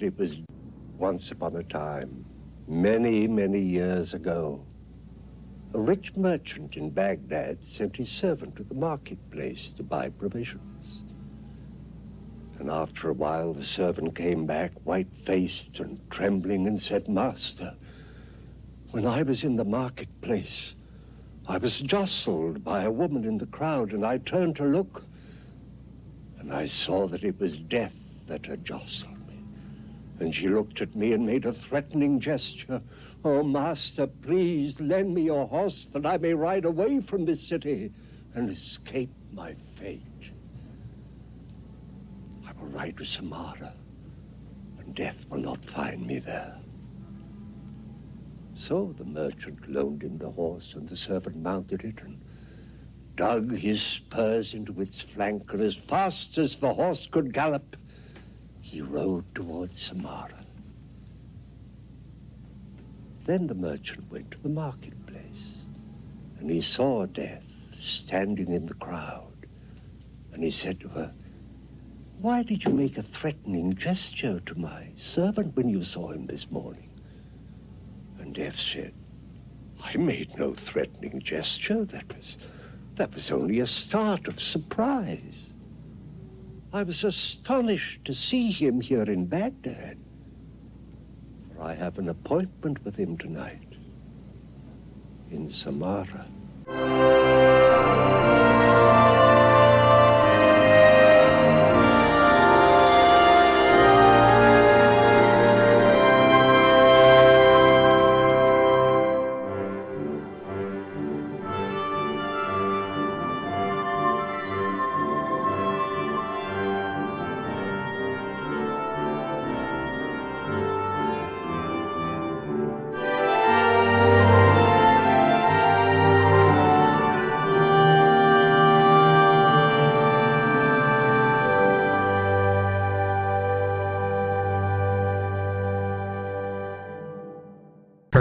it was once upon a time, many, many years ago. A rich merchant in Baghdad sent his servant to the marketplace to buy provisions. And after a while, the servant came back, white-faced and trembling, and said, "Master, when I was in the marketplace, I was jostled by a woman in the crowd, and I turned to look, and I saw that it was death that had jostled me. And she looked at me and made a threatening gesture. Oh, master, please lend me your horse that I may ride away from this city and escape my fate. I will ride to Samara, and death will not find me there." So the merchant loaned him the horse, and the servant mounted it and dug his spurs into its flank, and as fast as the horse could gallop, he rode towards Samara. Then the merchant went to the marketplace, and he saw Death standing in the crowd, and he said to her, "Why did you make a threatening gesture to my servant when you saw him this morning?" And Death said, "I made no threatening gesture. That was only a start of surprise. I was astonished to see him here in Baghdad, for I have an appointment with him tonight in Samara."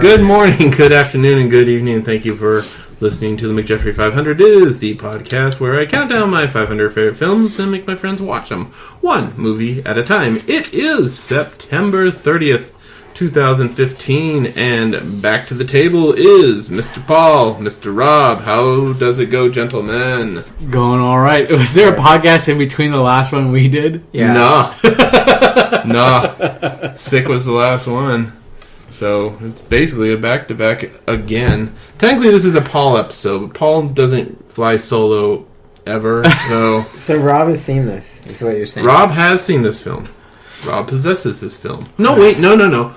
Good morning, good afternoon, and good evening, and thank you for listening to the McJeffrey 500. It is the podcast where I count down my 500 favorite films, then make my friends watch them, one movie at a time. It is September 30th, 2015, and back to the table is Mr. Paul, Mr. Rob. How does it go, gentlemen? Going all right. Was there a podcast in between the last one we did? Yeah. No. Sick was the last one. So, it's basically a back-to-back again. Technically, this is a Paul episode, but Paul doesn't fly solo ever, so... So Rob has seen this, is what you're saying? Rob has seen this film. Rob possesses this film. No, wait, no.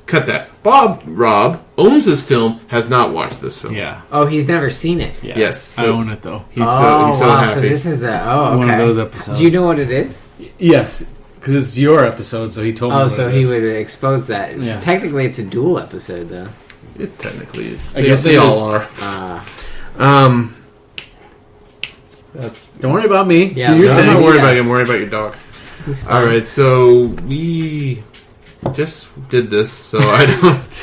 Cut that. Rob owns this film, has not watched this film. Yeah. Oh, he's never seen it? Yeah. Yes. So I own it, though. He's so happy. So this is okay. One of those episodes. Do you know what it is? Yes. Because it's your episode, so he told me. Oh, so he would expose that. Yeah. Technically, it's a dual episode, though. It technically, I guess they all are. Don't worry about me. Yeah, I'm not worried about you. I'm worried about your dog. All right, so we just did this, so I don't.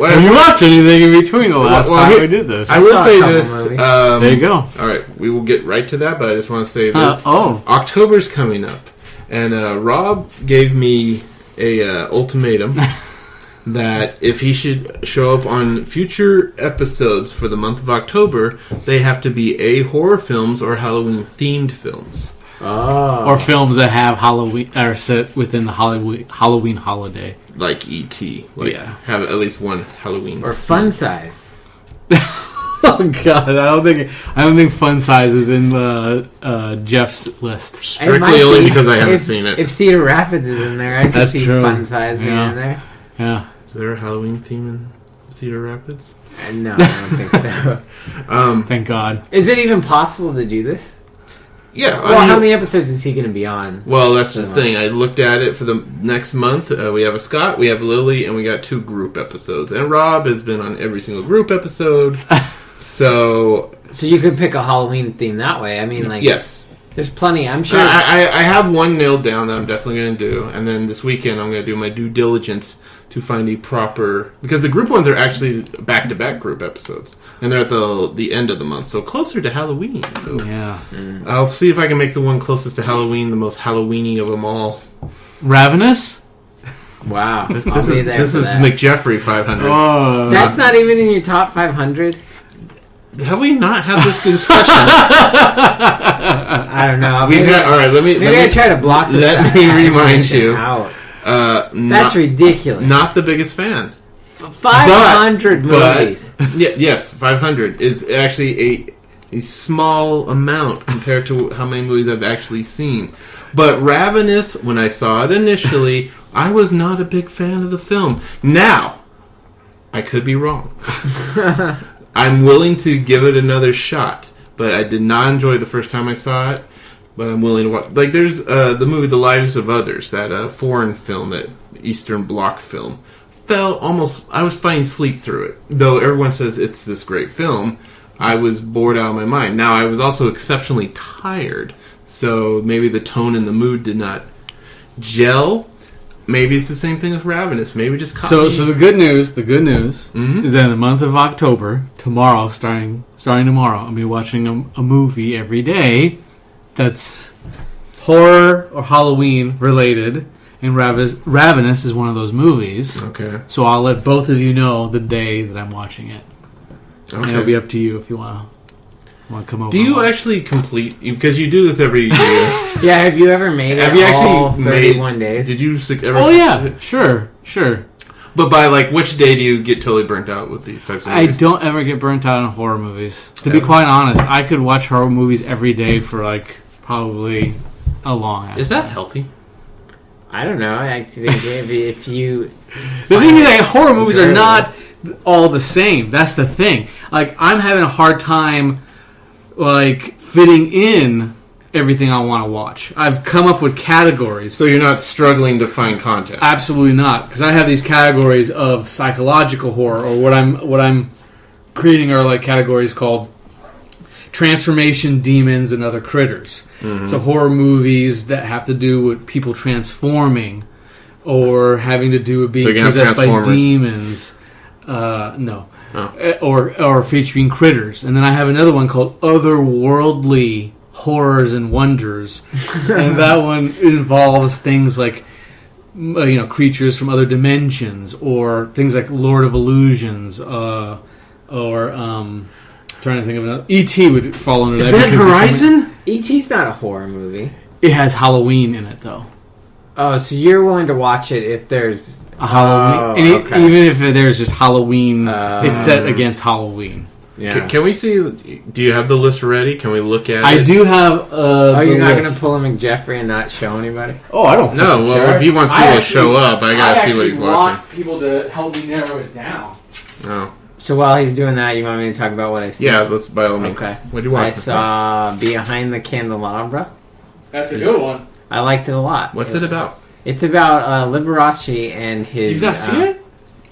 Have you watched anything in between the last time we did this? I will say this. There you go. All right, we will get right to that, but I just want to say this. October's coming up. And Rob gave me a ultimatum that if he should show up on future episodes for the month of October, they have to be A, horror films or Halloween-themed films. Oh. Or films that have Halloween, are set within the Halloween holiday. Like E.T. Have at least one Halloween Or scene. Fun Size. Oh God! I don't think Fun Size is in Jeff's list. Strictly only because I haven't seen it. If Cedar Rapids is in there, I could see true. Fun Size being in there. Yeah. Is there a Halloween theme in Cedar Rapids? No, I don't think so. Thank God. Is it even possible to do this? Yeah. Well, how many episodes is he going to be on? Well, that's the thing. I looked at it for the next month. We have a Scott, we have Lily, and we got 2 group episodes. And Rob has been on every single group episode. So you could pick a Halloween theme that way. I mean, yes, there's plenty. I'm sure. I have one nailed down that I'm definitely going to do, and then this weekend I'm going to do my due diligence to find a proper, because the group ones are actually back-to-back group episodes, and they're at the end of the month, so closer to Halloween. So yeah, I'll see if I can make the one closest to Halloween the most Halloweeny of them all. Ravenous? Wow. This I'll is be there this for is that. McJeffrey 500. Oh. That's not even in your top 500? Have we not had this discussion? I don't know. We've had, all right, let me I try to block this let me remind information you. out. That's That's ridiculous. Not the biggest fan. 500 movies. Yes, 500 is actually a small amount compared to how many movies I've actually seen. But Ravenous, when I saw it initially, I was not a big fan of the film. Now, I could be wrong. I'm willing to give it another shot, but I did not enjoy it the first time I saw it. But I'm willing to watch. Like, there's the movie The Lives of Others, that foreign film, that Eastern Bloc film. I was finding sleep through it. Though everyone says it's this great film, I was bored out of my mind. Now, I was also exceptionally tired, so maybe the tone and the mood did not gel. Maybe it's the same thing with Ravenous. Maybe just caught me. So the good news is that in the month of October, tomorrow, starting tomorrow, I'll be watching a movie every day that's horror or Halloween related, and Ravenous is one of those movies. Okay. So I'll let both of you know the day that I'm watching it. Okay. And it'll be up to you if you want to come over. Do you actually complete, because you do this every year? Yeah, have you ever made it Have you all actually 31 days? Did you ever? Oh yeah, sure. But by like which day do you get totally burnt out with these types of I movies? don't ever get burnt out on horror movies. To be Ever? quite honest, I could watch horror movies every day for like probably a long ass. Is that healthy? I don't know. I think if you... The thing is that horror movies are enjoyable. not all the same. That's the thing. Like, I'm having a hard time, like, fitting in everything I want to watch. I've come up with categories. So you're not struggling to find content? Absolutely not, because I have these categories of psychological horror, or what I'm creating are like categories called transformation demons and other critters. Mm-hmm. So horror movies that have to do with people transforming, or having to do with being possessed by demons. No. Oh. Or featuring critters. And then I have another one called Otherworldly Horrors and Wonders. And that one involves things like creatures from other dimensions, or things like Lord of Illusions, trying to think of another. E.T. would fall under that. Is that Horizon? E.T.'s not a horror movie. It has Halloween in it, though. Oh, so you're willing to watch it if there's a Halloween, even if there's just Halloween, it's set against Halloween. Yeah. Can we see? Do you have the list ready? Can we look at it? I do have. You're not going to pull a McJeffrey and not show anybody? Oh, I don't. No. Well, care. if he wants people to show up, I gotta see what he's watching. I want people to help me narrow it down. Oh. So while he's doing that, you want me to talk about what I saw? Yeah, let's by all means. Okay. What do you want? I saw Behind the Candelabra. That's a good one. I liked it a lot. What's it about? It's about Liberace and his... You've not seen it?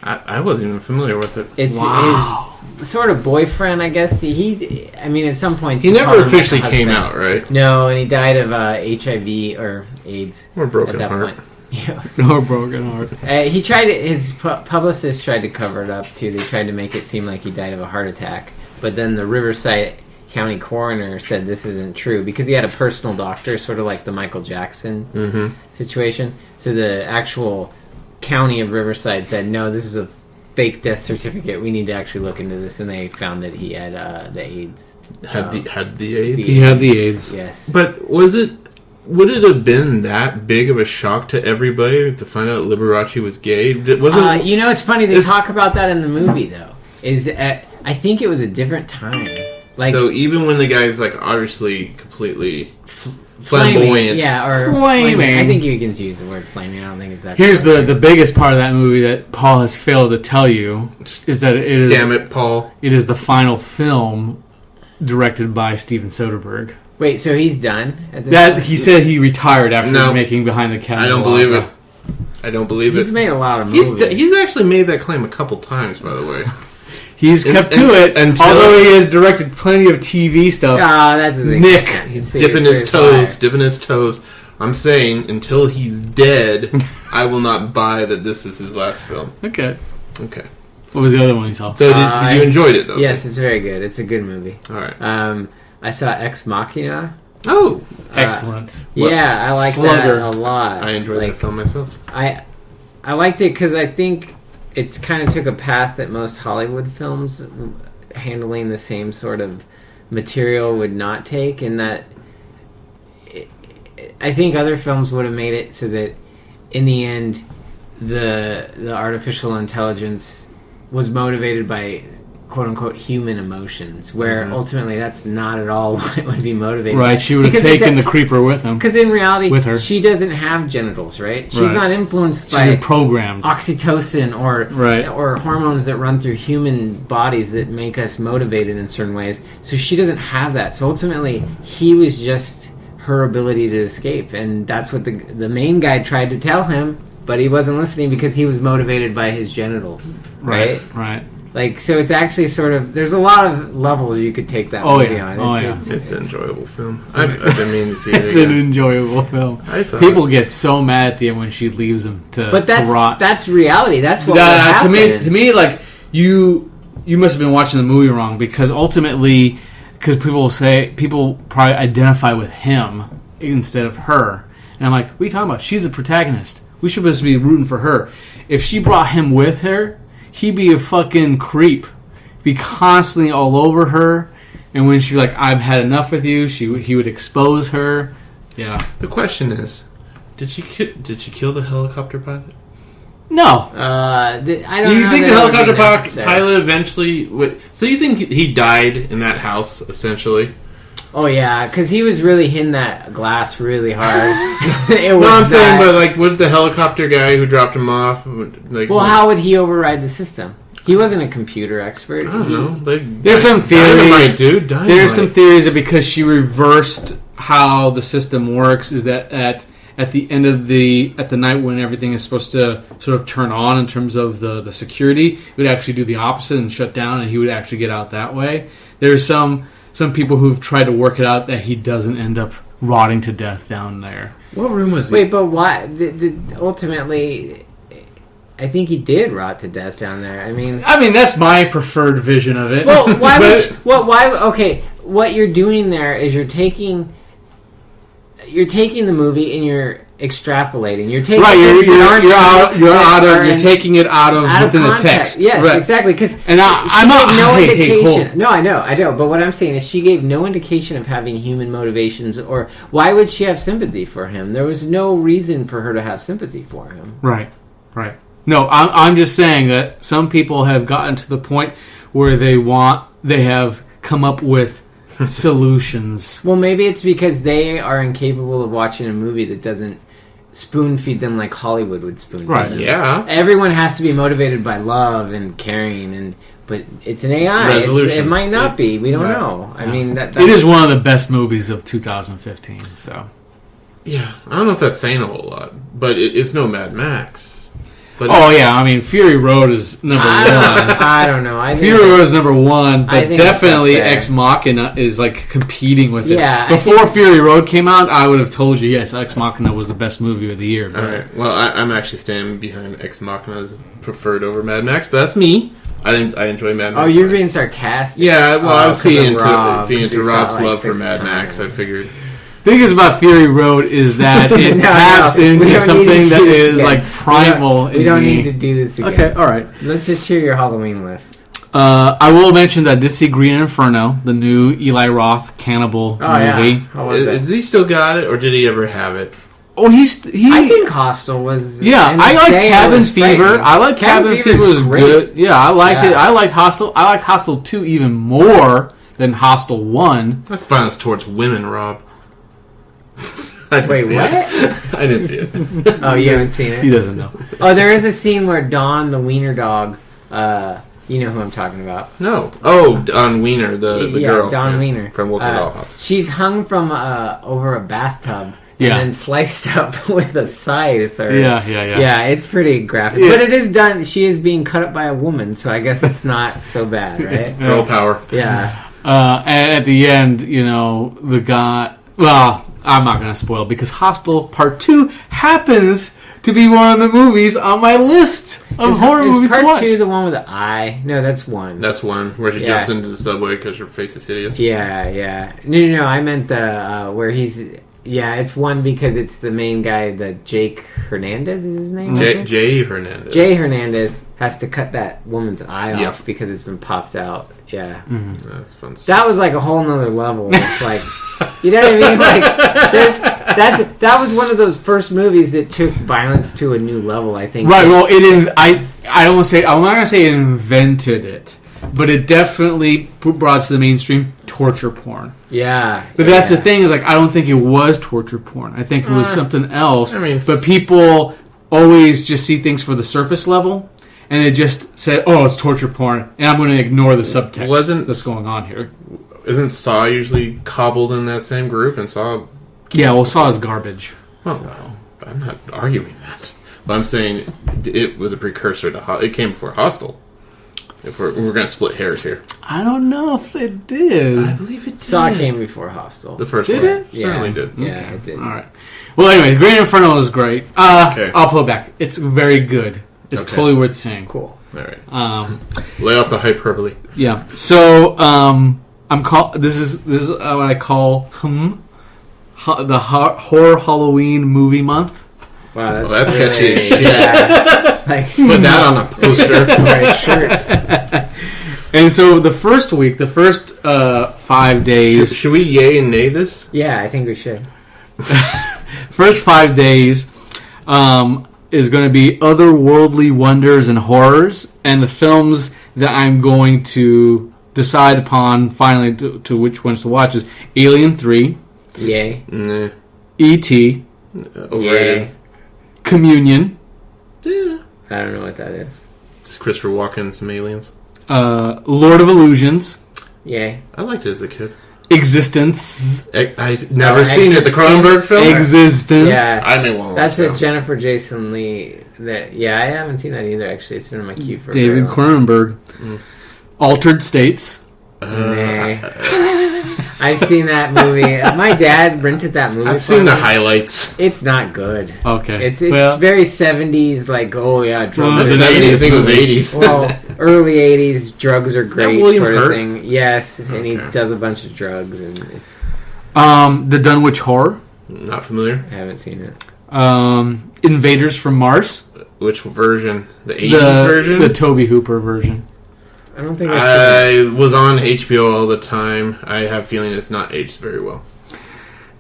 I wasn't even familiar with it. It's his sort of boyfriend, I guess. At some point... He never officially came out, right? No, and he died of HIV or AIDS. Or broken at that heart. point. Yeah. Or broken heart. He tried to... His publicist tried to cover it up, too. They tried to make it seem like he died of a heart attack. But then the Riverside County coroner said this isn't true, because he had a personal doctor, sort of like the Michael Jackson situation. So the actual county of Riverside said, no, this is a fake death certificate. We need to actually look into this. And they found that he had the AIDS. Had the AIDS? He had the AIDS. Yes. But would it have been that big of a shock to everybody to find out Liberace was gay? It's funny. They talk about that in the movie, though. I think it was a different time. So even when the guy's like obviously completely flamboyant, or flaming. I think you can use the word flaming. I don't think it's that. Here's the biggest part of that movie that Paul has failed to tell you is that it is. Damn it, Paul! It is the final film directed by Steven Soderbergh. Wait, so he's done? He said he retired after making Behind the Candelabra. I don't believe it. I don't believe it. He's made a lot of movies. He's actually made that claim a couple times, by the way. He's kept to it, although he has directed plenty of TV stuff. That doesn't Nick, he's dipping his toes. I'm saying, until he's dead, I will not buy that this is his last film. Okay. What was the other one you saw? So you enjoyed it, though? Yes, it's very good. It's a good movie. All right. I saw Ex Machina Oh, Excellent. Yeah, I like Slugger. that a lot. I enjoyed that film myself. I liked it because I think it kind of took a path that most Hollywood films handling the same sort of material would not take, and that I think other films would have made it so that in the end the artificial intelligence was motivated by quote-unquote human emotions, where ultimately that's not at all what it would be motivated by. Right, she would have taken the creeper with him. Because in reality, with her. she doesn't have genitals, right? She's not influenced She's by been programmed. oxytocin or hormones that run through human bodies that make us motivated in certain ways. So she doesn't have that. So ultimately, he was just her ability to escape. And that's what the main guy tried to tell him, but he wasn't listening because he was motivated by his genitals, right? Right. Like, so it's actually sort of... There's a lot of levels you could take that movie on. It's an enjoyable film. I've been meaning to see it It's again. an enjoyable film. People get so mad at the end when she leaves him to rot. That's reality. That's what would happen. To me, like, you must have been watching the movie wrong, because ultimately, because people probably identify with him instead of her. And I'm like, what are you talking about? She's the protagonist. We should supposed to be rooting for her. If she brought him with her, he'd be a fucking creep. Be constantly all over her. And when she'd be like, I've had enough with you, he would expose her. Yeah. The question is, did she kill the helicopter pilot? No. I don't Do you know think the that it would helicopter be necessary. pilot eventually... So you think he died in that house, essentially? Oh, yeah, because he was really hitting that glass really hard. Saying, but like, would the helicopter guy who dropped him off... how would he override the system? He wasn't a computer expert. I don't know. There's some theories. Dynamite. There's some theories that because she reversed how the system works, is that at the end of the night when everything is supposed to sort of turn on in terms of the security, it would actually do the opposite and shut down, and he would actually get out that way. There's some people who've tried to work it out that he doesn't end up rotting to death down there. What room was he? Wait, but why? Ultimately, I think he did rot to death down there. I mean, that's my preferred vision of it. Well, why? Okay, what you're doing there is you're taking the movie and you're extrapolating. You're taking you're taking it out of within context. the text. Yes, right. Exactly. Because she gave no indication. No, I know. But what I'm saying is she gave no indication of having human motivations, or why would she have sympathy for him? There was no reason for her to have sympathy for him. Right. No, I'm just saying that some people have gotten to the point where they have come up with solutions. Well, maybe it's because they are incapable of watching a movie that doesn't spoon feed them like Hollywood would spoon feed them. Yeah. Everyone has to be motivated by love and caring, but it's an AI. It might not be. We don't know. I mean, that it is one of the best movies of 2015. So, yeah, I don't know if that's saying a whole lot, but it's no Mad Max. But Fury Road is number one. I don't know. Fury Road is number one, but definitely Ex Machina is like competing with it. Yeah, before Fury Road came out, I would have told you, yes, Ex Machina was the best movie of the year. All right. Well, I'm actually standing behind Ex Machina as preferred over Mad Max, but that's me. I enjoy Mad Max. Oh, you're being sarcastic. Yeah, well, I was feeding into Rob's love for Mad Max. I figured. The thing is about Fury Road is that it taps into something that is like primal. We don't need to do this again. Okay, all right. Let's just hear your Halloween list. I will mention that I did see Green Inferno, the new Eli Roth cannibal movie. Yeah. How was it? Has he still got it, or did he ever have it? Oh, I think Hostel was. Yeah, I like Cabin Fever. I like Cabin Fever was good. Yeah, I liked it. I liked Hostel. I liked Hostel 2 even more than Hostel 1. That's violence towards women, Rob. Wait, what? I didn't see it. Oh, you haven't seen it? He doesn't know. Oh, there is a scene where Dawn, the wiener dog, you know who I'm talking about. No. Oh, Dawn Wiener, the girl. Dawn Wiener. From Wolf Dollhouse. She's hung from over a bathtub and then sliced up with a scythe. Yeah, it's pretty graphic. Yeah. But it is done. She is being cut up by a woman, so I guess it's not so bad, right? Girl power. Yeah. And at the end, the guy... Well, I'm not going to spoil because Hostel Part 2 happens to be one of the movies on my list of horror movies to watch. Part 2 the one with the eye? No, that's 1. That's one where she jumps into the subway because her face is hideous. Yeah. No. I meant the where he's. Yeah, it's 1 because it's the main guy. The Jake Hernandez is his name. Jay Hernandez. Jay Hernandez has to cut that woman's eye off because it's been popped out. Yeah, That's fun stuff. that was like a whole nother level. It's like, you know what I mean? Like, that was one of those first movies that took violence to a new level. I think. Right. Well, it. I'm not gonna say it invented it, but it definitely brought to the mainstream torture porn. Yeah. But that's the thing, is like, I don't think it was torture porn. I think it was something else. I mean, but people always just see things for the surface level, and they just say, "Oh, it's torture porn," and I'm going to ignore the subtext that's going on here. Isn't Saw usually cobbled in that same group? And Saw... Yeah, well, Saw is garbage. Well, I'm not arguing that. But I'm saying it was a precursor to... It came before Hostel. If we're going to split hairs here. I don't know if it did. I believe it did. Saw came before Hostel. The first Did one. it? Certainly did. Yeah, it did. All right. Well, anyway, Green Inferno is great. Okay. I'll pull it back. It's very good. It's Okay. totally worth seeing. Cool. All right. Lay off the hyperbole. Yeah. So this is what I call the horror Halloween movie month. Wow, That's catchy as shit. Yeah. Like, Put that on a poster. or a shirt. And so the first 5 days. Should we yay and nay this? Yeah, I think we should. First 5 days is going to be otherworldly wonders and horrors, and the films that I'm going to decide upon finally to which ones to watch is Alien 3, Yay. Nah. E.T., Overrated. Communion, Yeah. I don't know what that is. It's Christopher Walken, some aliens. Lord of Illusions, Yay. I liked it as a kid. Existence, I've never seen it. The Cronenberg film? Existence. Yeah. I may want to That's watch a that. Jennifer Jason Leigh. I haven't seen that either, actually. It's been in my queue for a very David long time. Cronenberg, Altered States. Nah. I've seen that movie. My dad rented that movie. I've for seen me. the highlights. It's not good. Okay, It's well, very 70s, like, oh yeah, drugs Well, The are 70s, I great. think it was 80s. Well, early 80s, drugs are great, William sort of Hurt? thing. Yes, and he Okay. does a bunch of drugs, and it's. the Dunwich Horror, Not familiar. I haven't seen it. Invaders from Mars, Which version? The 80s version? the Toby Hooper version. I don't think I've seen it. I was on HBO all the time. I have a feeling it's not aged very well.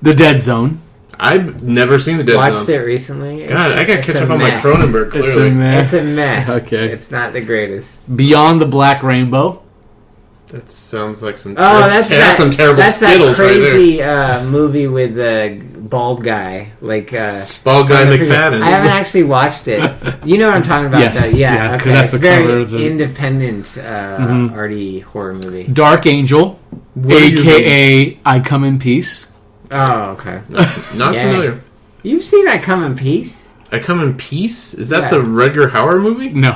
The Dead Zone. I've never seen the Dead Watched Zone. it recently. God, I got to It's catch a up on my meh. Cronenberg, It's clearly. a meh. It's a meh. Okay. It's not the greatest. Beyond the Black Rainbow. That sounds like some, That's some terrible that's that Skittles right there. crazy movie with the bald guy, like Bald guy I forget- McFadden. I haven't actually watched it. You know what I'm talking about? Yes. though. Yeah, 'cause okay. that's It's the very cover of the- independent, arty horror movie. Dark Angel, What do you a.k.a. I Come in Peace. Oh, okay. Not Yeah. familiar. You've seen I Come in Peace? I Come in Peace? Is that Yeah. the Rutger Hauer movie? No.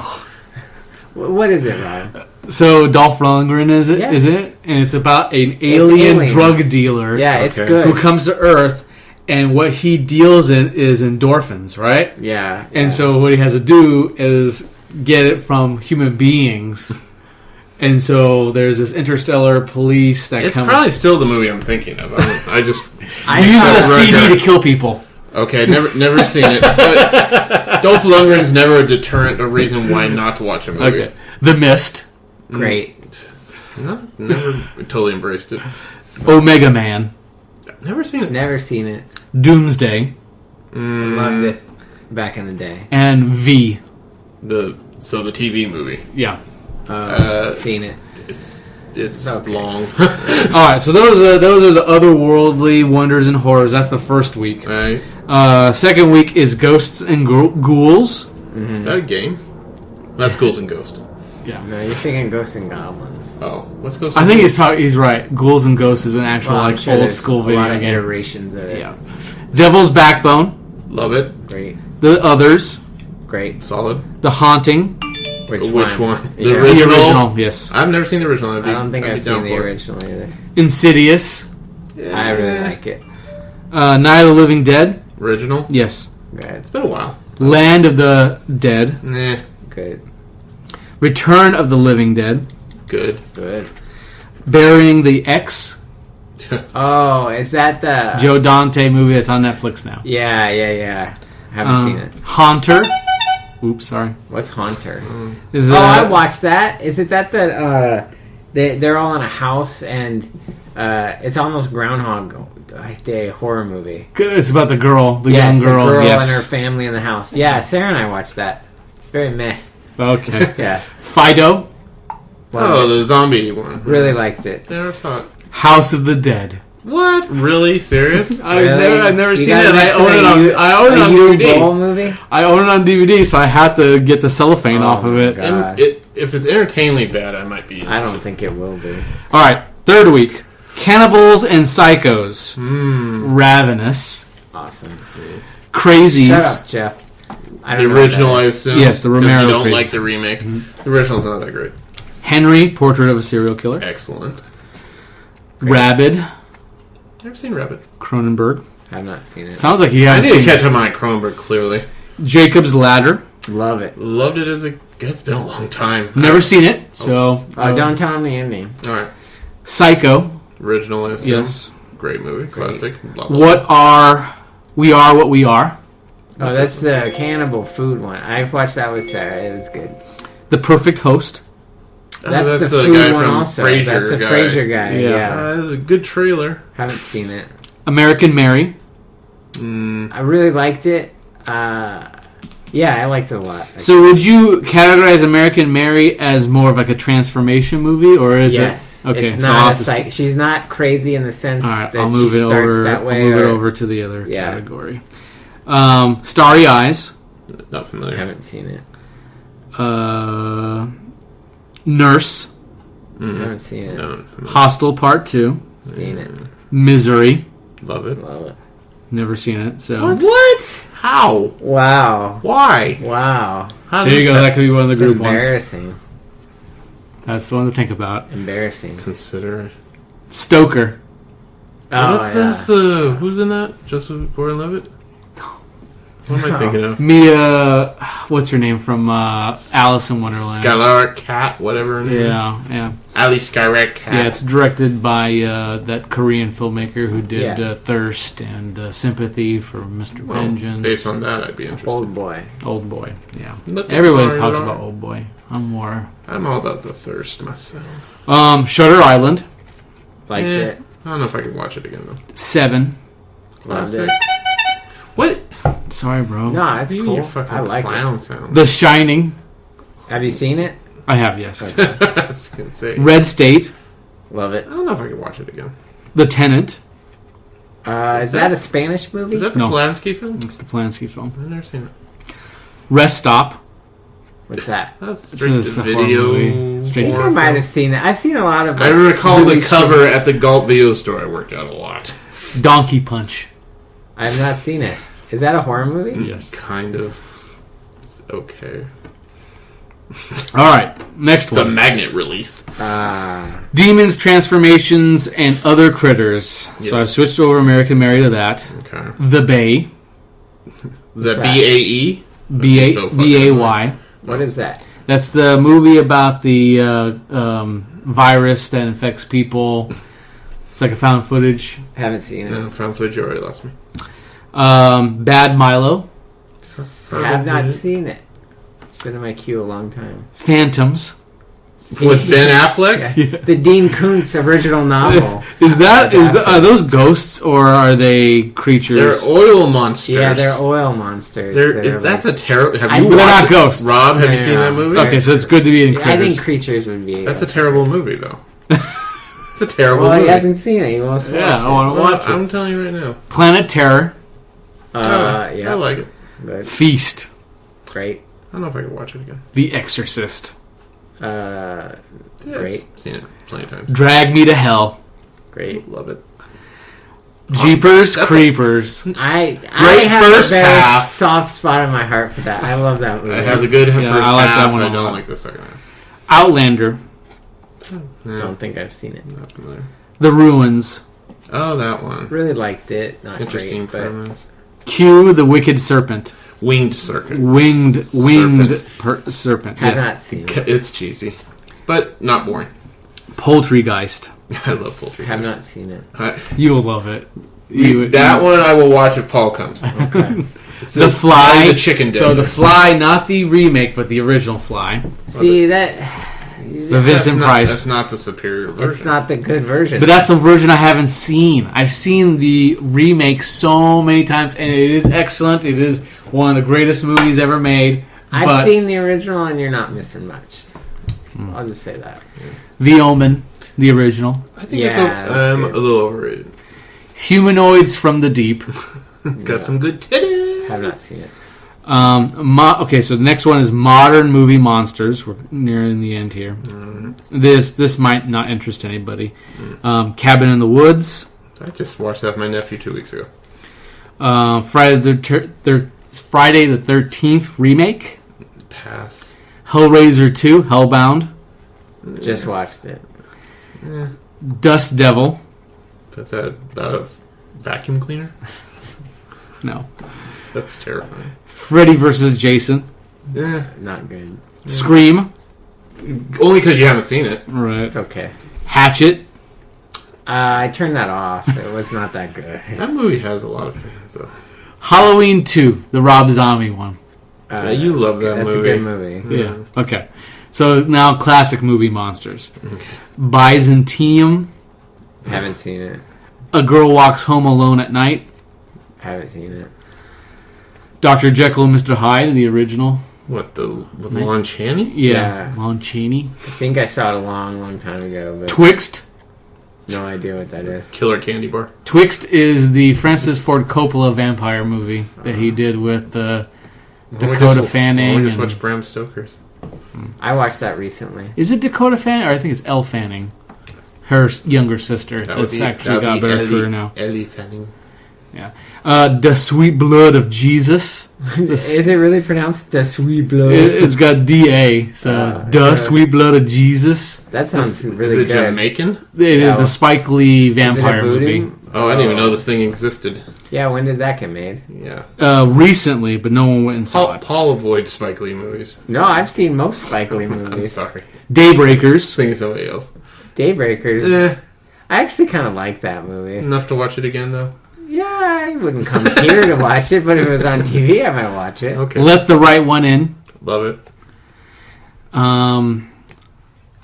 What is it, Ryan? So Dolph Lundgren is it? Yes. Is it? And it's about an alien aliens. drug dealer Yeah, it's Okay. good. who comes to Earth, and what he deals in is endorphins, right? Yeah. And so what he has to do is get it from human beings. And so there's this interstellar police that It's comes. probably still the movie I'm thinking of. I just... I He uses a Rutger. CD to kill people. Okay, never seen it. But Dolph Lundgren's never a deterrent, a reason why not to watch a movie. Okay. The Mist. great. No, never totally embraced it. Omega Man. Never seen it. Never seen it. Doomsday. Loved it back in the day. And V. The TV movie. Yeah. Seen it. It's okay. long. All right, so those are the otherworldly wonders and horrors. That's the first week. Right. Second week is Ghosts and Ghouls. Is that a game? That's Ghouls and Ghosts. Yeah. No, you're thinking Ghosts and Goblins. Oh, what's Ghosts I and think Ghosts? he's right. Ghouls and Ghosts is an actual Well, I'm sure old there's school a video lot of game. iterations of it. Yeah. Devil's Backbone. Love it. Great. The Others. Great. Solid. The Haunting. Which Which one? one? The Yeah. The original? original. Yes. I've never seen the original. I don't think I'd be I've seen down the for it. original either. Insidious. I really like it. Night of the Living Dead. Original? Yes. Great. It's been a while. Land of the Dead. Good. Return of the Living Dead. Good. Burying the X. Oh, is that the Joe Dante movie that's on Netflix now. Yeah. Haven't seen it. Haunter. Oops, sorry. What's Haunter? I I watched that. Is it that they're all in a house and it's almost Groundhog Day horror movie? It's about the girl, Yes, young girl. the girl Yes. and her family in the house. Yeah, Sarah and I watched that. It's very meh. Okay. Yeah, Fido. Oh, the zombie one. really liked it. Never saw it. House of the Dead. What? Really? Serious? I've Really? never You seen it. gotta I mention own it on. I own it on DVD. Bowl movie? I own it on DVD, so I had to get the cellophane off of it. God. And if it's entertainingly bad, I might be. I don't think it will be. All right, third week. Cannibals and Psychos. Ravenous. Awesome. Crazies. Shut up, Jeff. I The don't know original, that. I assume. Yes, the 'cause Romero You don't Crazies. like the remake. The original's not that great. Henry, Portrait of a Serial Killer. Excellent. Rabid. Never seen Rabbit. Cronenberg. I've not seen it. Sounds like you I haven't need to seen catch up on my Cronenberg, clearly. Jacob's Ladder. Love it. Loved it as a... It's been a long time. Never seen it, so... Don't tell him the ending. Alright. Psycho. Original, I assume. Yes. Great movie. Classic. Blah, blah, What are... We Are What We Are. Oh, that's the cannibal food one. I've watched that with Sarah. It was good. The Perfect Host. blah. That's the food guy one from also. Frasier. That's the Frasier guy. Yeah. Yeah. A good trailer. Haven't seen it. American Mary. I really liked it. Yeah, I liked it a lot. So would you categorize American Mary as more of like a transformation movie, or is Yes. it... Okay, It's so I'll not have a to see. she's not crazy in the sense All right, that I'll move she it starts over. that way. I'll move it or- over to the other Yeah. category. Starry Eyes. Not I familiar. haven't seen it. Nurse. I haven't seen it. No, not familiar. Hostel Part 2. Seen it. Misery. Love it. Love it. Never seen it. So What? How? Wow. Why? Wow. How there you go. That could be one of the It's group ones. embarrassing. That's the one to think about. Embarrassing. Consider it. Stoker. Oh, What's yeah. this? Who's in that? Joseph Gordon-Levitt? What am I thinking of? Mia. What's her name from Alice in Wonderland? Skylar Cat, whatever. her name is. Yeah. Ali Skylar Cat. Yeah, it's directed by that Korean filmmaker who did Yeah. Thirst and Sympathy for Mr. Well, Vengeance. based on that, I'd be interested. Old boy. Old Boy. Yeah. Look, Everyone Lord, talks Lord. about Old Boy. I'm more. I'm all about the thirst myself. Shutter Island. Liked Eh, it. I don't know if I could watch it again though. 7. Loved Classic. it. What? Sorry, bro. No, it's You cool. your fucking I like clown it. sound. The Shining. Have you seen it? I have, yes. I was gonna say. Red State. Love it. I don't know if I could watch it again. The Tenant. Is that a Spanish movie? Is that the No. Polanski film? It's the Polanski film. I've never seen it. Rest Stop. What's that? That's It's straight a to horror video. movie. Straight I think to I horror might film. have seen it. I've seen a lot of. I recall really the cover at the Gulp video store I worked at a lot. Donkey Punch. I have not seen it. Is that a horror movie? Yes. Kind of. It's okay. All right. Next The one. magnet release. Demons, Transformations, and Other Critters. So Yes. I've switched over American Mary to that. Okay. The Bay. Is that that? BAE? B-A- So fucking B-A-Y. What is that? That's the movie about the virus that infects people. It's like a found footage. Haven't seen it. No, found footage. You already lost me. Bad Milo. I have not seen it. It's been in my queue a long time. Phantoms. With Ben Affleck? Yeah. The Dean Koontz original novel. Is that are those ghosts or are they They're creatures? oil monsters. Yeah, they're oil monsters. That's a terrible. Have I- you They're watched not it? ghosts. Rob, have you No, seen no. that movie? Okay, so it's good to be in I critters. think creatures would be. That's a terrible movie, though. It's a terrible Well, movie. he hasn't seen it. He wants to Yeah, I watch want to Well, watch it. I'm telling you right now. Planet Terror. it. Yeah. I like it. Good. Feast. Great. I don't know if I could watch it again. The Exorcist. Yeah, Great. I've seen it plenty of times. Drag Me to Hell. Great. Love it. Jeepers That's Creepers. I Great have first a very half. soft spot in my heart for that. I love that movie. I have the good Yeah, first I like that half. one a I don't lot. like the second half. Outlander. Yeah, Don't think I've seen it. not familiar. The Ruins. Oh, that one. Really liked it. Not Interesting great, but premise. Q, The Wicked Serpent. Winged Serpent. Serpent. Have Yes. not seen it. It's cheesy, but not boring. Poultrygeist. I love poultry. Have not seen it. You will love it. That one I will watch if Paul comes. Okay. It's The Fly. the chicken. So The Fly, not the remake, but the original Fly. See that? The Vincent Price. That's not the superior version. It's not the good version. But that's the version I haven't seen. I've seen the remake so many times, and it is excellent. It is one of the greatest movies ever made. I've seen the original, and you're not missing much. I'll just say that. The Omen, the original. I think Yeah, it's that's a good. little overrated. Humanoids from the Deep. Got some good titties. Have not seen it. Okay, so the next one is Modern Movie Monsters. We're nearing the end here. This might not interest anybody. Cabin in the Woods. I just watched that with my nephew 2 weeks ago. Friday the 13th remake. Pass. Hellraiser 2, Hellbound. Just watched it. Dust Devil. Is that about a vacuum cleaner? No. That's terrifying. Freddy vs. Jason. Yeah. Not good. Scream. Only because you haven't seen it. Right. It's okay. Hatchet. I turned that off. It was not that good. That movie has a lot of fans, though. Halloween 2, the Rob Zombie one. Yeah, you that's love that That's movie. a good movie. Yeah. Okay. So now classic movie monsters. Okay. Byzantium. Haven't seen it. A Girl Walks Home Alone at Night. Haven't seen it. Dr. Jekyll and Mr. Hyde, the original. What, with Lon Chaney? Yeah. Lon Chaney. I think I saw it a long, long time ago, but Twixt. no idea what that is. Killer Candy Bar. Twixt is the Francis Ford Coppola vampire movie that he did with Dakota Fanning. I just and- watched Bram Stoker's. I watched that recently. Is it Dakota Fanning? Or I think it's Elle Fanning. Her younger sister. That's actually got a better career now. Ellie Fanning. Yeah. The Sweet Blood of Jesus. Is it really pronounced the sweet blood? It's got D-A. So, The Sweet Blood of Jesus. That sounds Is really it good. Jamaican? It is the Spike Lee Is it a vampire voodoo? movie. Oh, I didn't even know this thing existed. Yeah, when did that get made? Yeah. Recently, but no one went and saw it. Paul avoids Spike Lee movies. No, I've seen most Spike Lee I'm movies. sorry. Daybreakers. Thinking somebody else. Daybreakers. I actually kind of like that movie. Enough to watch it again, though? Yeah, I wouldn't come here to watch it, but if it was on TV, I might watch it. Okay. Let the Right One In. Love it.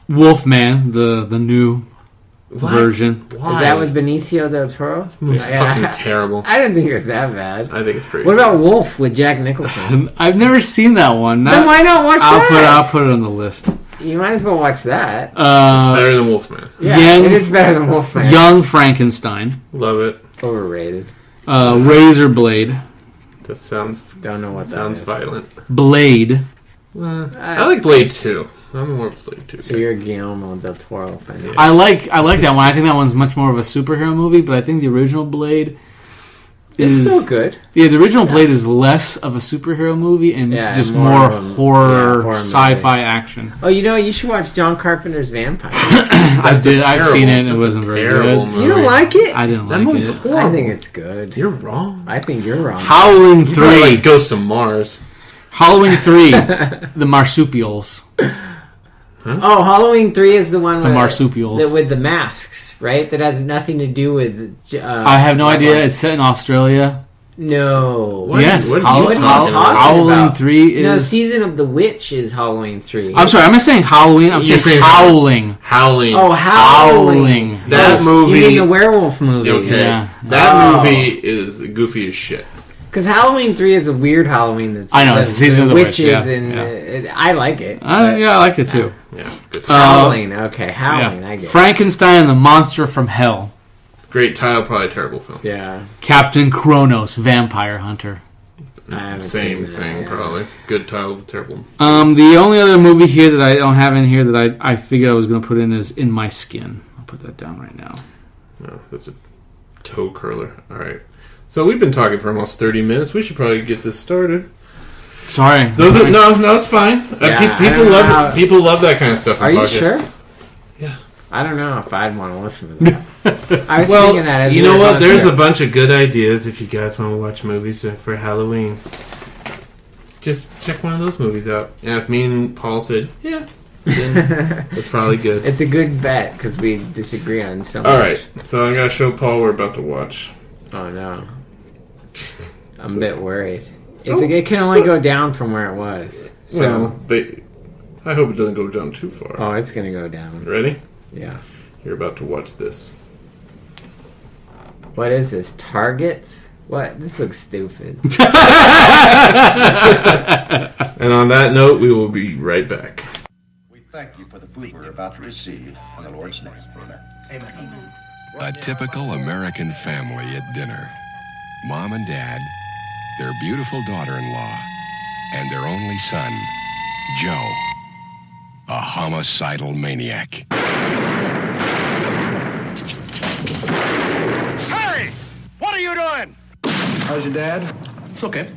Wolfman, the new version. Why? Is that with Benicio del Toro? It's fucking terrible. I didn't think it was that bad. I think it's pretty What about Wolf with Jack Nicholson? I've never seen that one. Then why not watch that? I'll put it on the list. You might as well watch that. It's better than Wolfman. Yeah, Young- it is better than Wolfman. Young Frankenstein. Love it. Overrated. Razor Blade. That sounds Don't know what that sounds is. violent. Blade. I like Blade 2. I'm more of a Blade 2. So you're a Guillermo del Toro fan. Yeah. I like that one. I think that one's much more of a superhero movie, but I think the original Blade It's is still good. Yeah, the original Blade is less of a superhero movie and just more more of a- horror, horror sci-fi action. Oh, you should watch John Carpenter's Vampire. I've seen it. It That's wasn't a very terrible good. movie. You don't like it? I didn't That like movie's it. horrible. I think it's good. You're wrong. I think you're wrong. Halloween You probably 3. like Ghost of Mars. Halloween 3. The Marsupials. Oh, Halloween 3 is the one The with, marsupials. with the masks, right? That has nothing to do with... I have no idea. It's set in Australia. No. What? Yes. What are you Halloween, talking about? Halloween 3 No, is... Season of the Witch is Halloween 3. I'm sorry, I'm not saying Halloween. I'm You're saying saying Howling. Howling. Oh, Howling. Howling. That Yes. movie... You mean the werewolf movie? Okay. Yeah. That movie is goofy as shit. Because Halloween 3 is a weird Halloween. That's I know, it's the Season of the Witch, witches yeah, and yeah. I like it. but- Yeah, I like it too. Yeah, good. Howling. Okay, Howling. Yeah. I get it. Frankenstein and the Monster from Hell. Great title, probably terrible film. Yeah. Captain Kronos, Vampire Hunter. I haven't Same seen that, thing, yeah. probably. Good title, terrible. The only other movie here that I don't have in here that I figured I was going to put in is In My Skin. I'll put that down right now. No, that's a toe curler. All right. So we've been talking for almost 30 minutes. We should probably get this started. Sorry. No, it's fine. Yeah, People I don't know love how- it. People love that kind of stuff. Are on you podcasts. sure? Yeah. I don't know if I'd want to listen to that. I was Well, thinking that as you we know were what? going There's through a it. bunch of good ideas if you guys want to watch movies for Halloween. just check one of those movies out. And if me and Paul said, yeah, then that's probably good. It's a good bet because we disagree on so much. All right, so I gotta show Paul we're about to watch. Oh no, I'm a bit worried. It can only go down from where it was. So. Well, I hope it doesn't go down too far. Oh, it's gonna go down. Ready? Yeah. You're about to watch this. What is this? Targets? What? This looks stupid. And on that note, we will be right back. We thank you for the food we're about to receive. In the Lord's name, amen. Amen. A typical American family at dinner. Mom and Dad, their beautiful daughter-in-law, and their only son, Joe, a homicidal maniac. Harry! What are you doing? How's your dad? It's okay.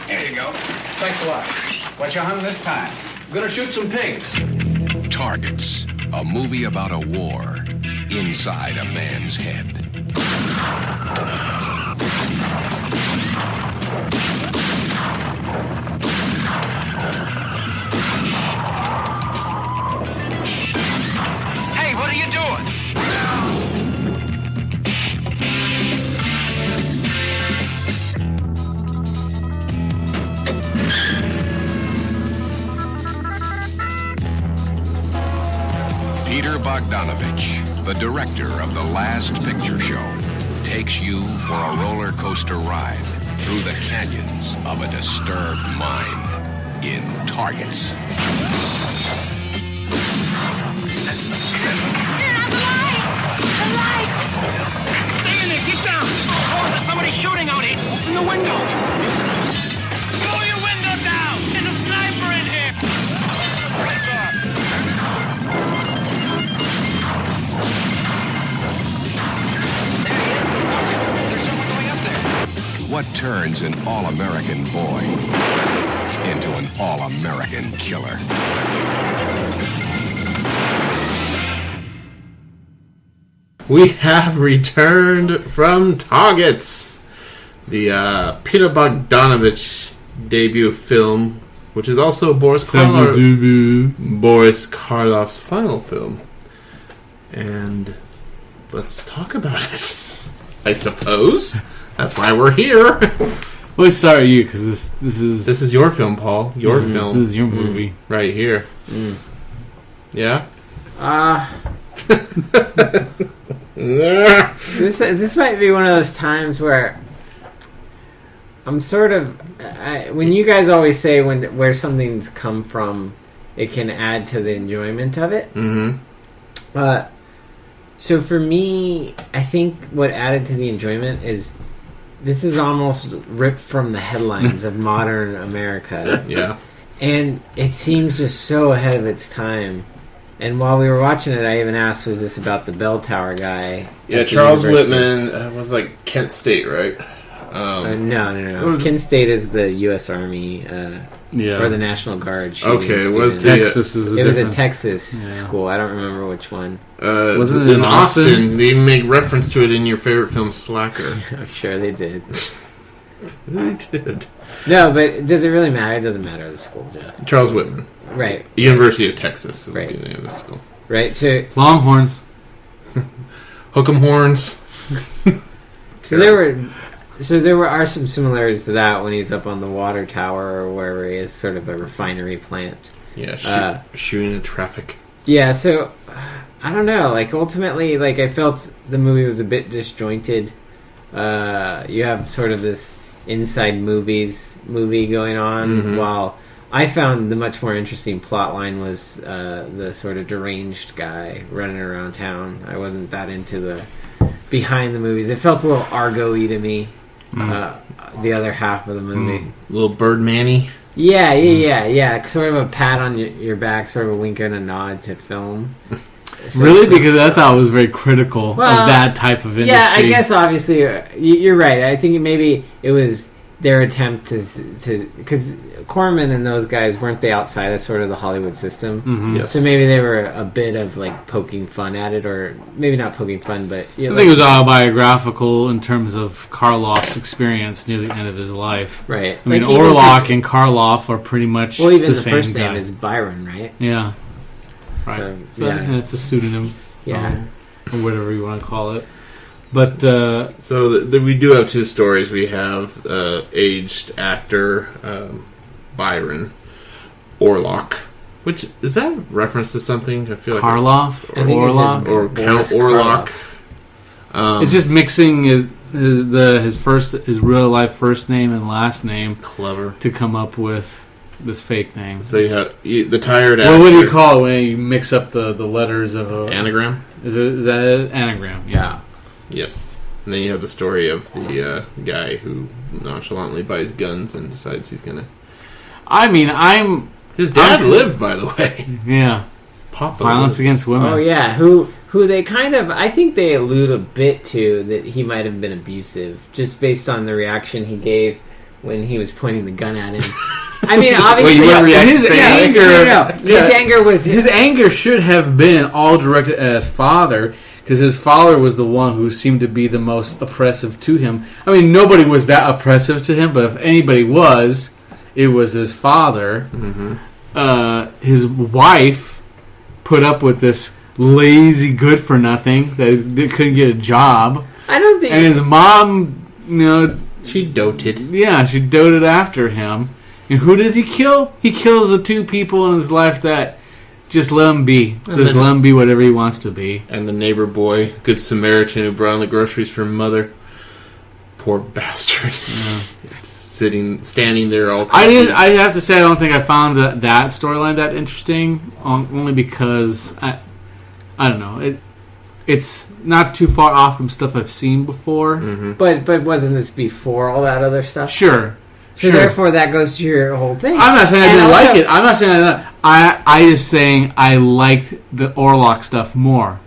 Here you go. Thanks a lot. What you hunting this time? I'm gonna shoot some pigs. Targets, a movie about a war inside a man's head. Hey, what are you doing? Peter Bogdanovich, the director of The Last Picture Show, takes you for a roller coaster ride through the canyons of a disturbed mind in Targets. Get out the light! The light! Stay in there, get down! Oh, there's somebody shooting out here! Open the window! Blow your window down! There's a sniper in here! What turns an all-American boy into an all-American killer? We have returned from Targets, the Peter Bogdanovich debut film, which is also Boris Karloff's final film. And let's talk about it, I suppose. That's why we're here. Well, sorry you, because this is your film, Paul. Your film. This is your movie. Right here. Yeah? This might be one of those times where I'm sort of... when you guys always say where something's come from, it can add to the enjoyment of it. Mm-hmm. So for me, I think what added to the enjoyment is this is almost ripped from the headlines of modern America. Yeah. And it seems just so ahead of its time. And while we were watching it, I even asked, was this about the bell tower guy? Yeah, Charles Whitman was like Kent State, right? No. Kent State is the U.S. Army, or the National Guard. Okay, it was Texas. It was a Texas school. I don't remember which one. Wasn't it in Austin? They make reference to it in your favorite film, Slacker. I'm sure they did. They did. No, but does it really matter? It doesn't matter the school, Jeff. Charles Whitman. Right. University of Texas. Right. Would be the name of the school. Right. So Longhorns. Hook 'em horns. So there are some similarities to that when he's up on the water tower or wherever he is, sort of a refinery plant. Yeah, shooting at traffic. Yeah, so I don't know. Like ultimately, like I felt the movie was a bit disjointed. You have sort of this inside movie going on, while I found the much more interesting plot line was the sort of deranged guy running around town. I wasn't that into the behind the movies. It felt a little Argo-y to me. The other half of the movie, Little Birdman-y. Yeah. Sort of a pat on your back, sort of a wink and a nod to film. Really? Because I thought it was very critical of that type of industry. Yeah, I guess obviously you're right. I think maybe it was their attempt to because Corman and those guys weren't they outside of sort of the Hollywood system. Mm-hmm. Yes. So maybe they were a bit of like poking fun at it, or maybe not poking fun, but I think it was autobiographical in terms of Karloff's experience near the end of his life. right. I mean, Like, even Orlock and Karloff are pretty much well, even the the same first guy. name is Byron, right? Yeah. Right. So, So, yeah. and it's a pseudonym. Yeah. Or whatever you want to call it. But, So we do have two stories. We have aged actor Byron Orlock, which is that a reference to something? I feel Karloff I think it's Orlock. just or Boris Count Orlock. It's just mixing his real life first name and last name clever. to come up with this fake name. So you have the tired actor. Well, what do you call it when you mix up the letters of a Anagram? Is that an anagram? Yeah. Yes. And then you have the story of the guy who nonchalantly buys guns and decides he's gonna. I mean, His dad lived, by the way. Yeah. Papa Violence lived. against women. Oh yeah, who they kind of I think they allude a bit to that he might have been abusive just based on the reaction he gave when he was pointing the gun at him. I mean, obviously, Wait, you wouldn't react his the same? anger. No. His anger was His anger should have been all directed at his father, because his father was the one who seemed to be the most oppressive to him. I mean, nobody was that oppressive to him, but if anybody was, it was his father. Mm-hmm. His wife put up with this lazy good-for-nothing that couldn't get a job. I don't think. And his mom, She doted. yeah, she doted after him. And who does he kill? He kills the two people in his life that just let him be. Just let him be whatever he wants to be. And the neighbor boy, Good Samaritan, who brought in the groceries for mother. Poor bastard. Standing there all. I have to say, I don't think I found that storyline that interesting. Only because I don't know. It's not too far off from stuff I've seen before. Mm-hmm. But wasn't this before all that other stuff? Sure. So therefore, that goes to your whole thing. I'm not saying I And didn't also- like it. I'm not saying I didn't. I just saying I liked the Orlock stuff more.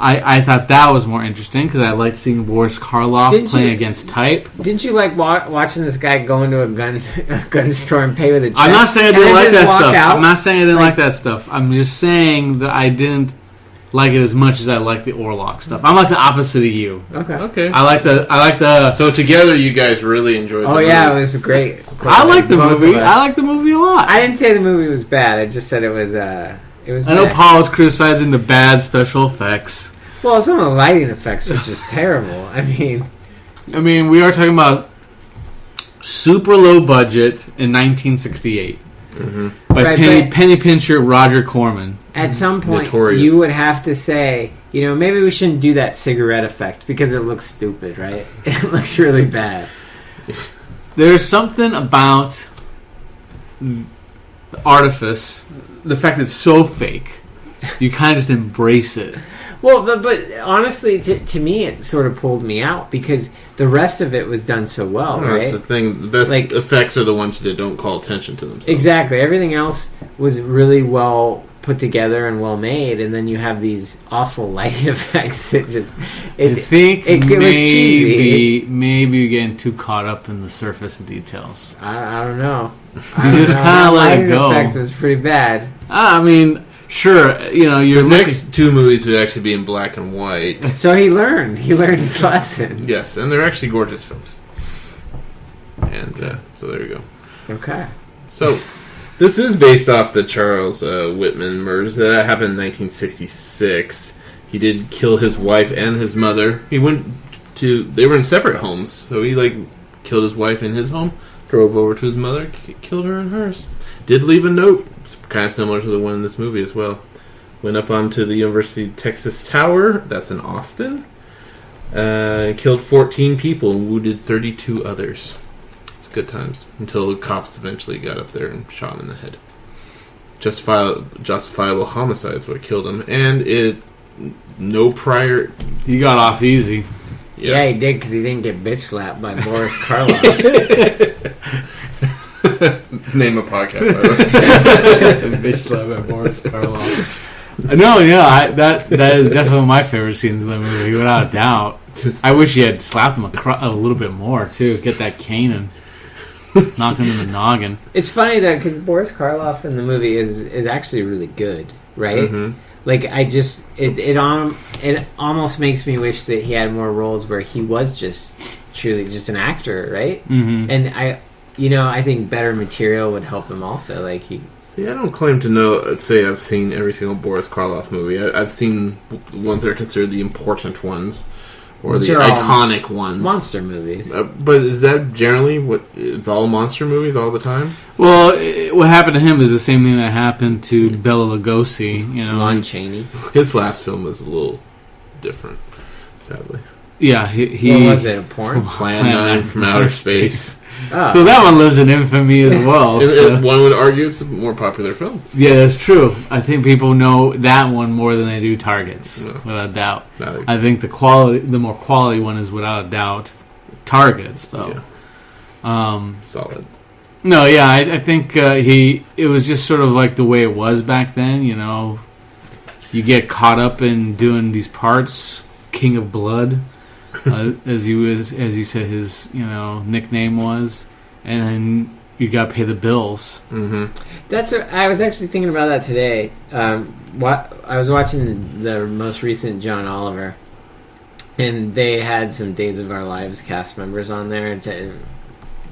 I thought that was more interesting because I liked seeing Boris Karloff Didn't playing you- against type. Didn't you like watching this guy go into a gun store and pay with a check? I'm not saying I and didn't then like just that walk stuff. out? I'm not saying I didn't like that stuff. I'm just saying that I didn't like it as much as I like the Orlock stuff. I'm like the opposite of you. Okay. I like the. So together, you guys really enjoyed. Oh the yeah, it movie. was great. I like the Both of movie. us. I like the movie a lot. I didn't say the movie was bad. I just said it was. It was. I know bad. Paul was criticizing the bad special effects. Well, some of the lighting effects were just terrible. I mean, We are talking about super low budget in 1968 by Right, but- Penny Pincher, Roger Corman. at some point, Notorious. you would have to say, maybe we shouldn't do that cigarette effect because it looks stupid, right? It looks really bad. There's something about the artifice, the fact that it's so fake. You kind of just embrace it. Well, but honestly, to me, it sort of pulled me out because the rest of it was done so well, That's right? the thing. The best Like- effects are the ones that don't call attention to themselves. Exactly. Everything else was really well put together and well made, and then you have these awful lighting effects that just. I think it was cheesy. maybe you're getting too caught up in the surface details. I don't know. You just kind of let it go. The effect was pretty bad. Sure, you're The looking. next two movies would actually be in black and white. So he learned. He learned his lesson. Yes, and they're actually gorgeous films. And so there you go. Okay. So this is based off the Charles Whitman murders. That happened in 1966. He did kill his wife and his mother. They were in separate homes. So he killed his wife in his home, drove over to his mother, killed her in hers. Did leave a note. It's kind of similar to the one in this movie as well. Went up onto the University of Texas Tower. That's in Austin. Killed 14 people and wounded 32 others. It's good times. Until the cops eventually got up there and shot him in the head. Justifiable homicide is what killed him. And no prior... You got off easy. Yeah, he did because he didn't get bitch slapped by Boris Karloff. Name a podcast, by the way. Bitch slap at Boris Karloff. No, yeah, that is definitely one of my favorite scenes in the movie, without a doubt. I wish he had slapped him a little bit more too. Get that cane and knocked him in the noggin. It's funny though because Boris Karloff in the movie is actually really good, right? Mm-hmm. Like it almost makes me wish that he had more roles where he was just truly just an actor, right? Mm-hmm. And I think better material would help him also. Like See, I don't claim to say I've seen every single Boris Karloff movie. I've seen ones that are considered the important ones. Or the iconic ones. Monster movies. But is that generally what... It's all monster movies all the time? Well, what happened to him is the same thing that happened to Bela Lugosi. Lon Chaney. His last film was a little different, sadly. Yeah, he what was it, a porn? Plan 9 from Outer Space. Oh. So that one lives in infamy as well. One would argue it's a more popular film. Yeah, that's true. I think people know that one more than they do Targets, without a doubt. I think the more quality one is without a doubt Targets, though. Yeah. Solid. No, yeah, I think it was just sort of like the way it was back then. You get caught up in doing these parts, King of Blood. As he said his nickname was, and you got to pay the bills. Mm-hmm. That's what I was actually thinking about that today. I was watching the most recent John Oliver, and they had some Days of Our Lives cast members on there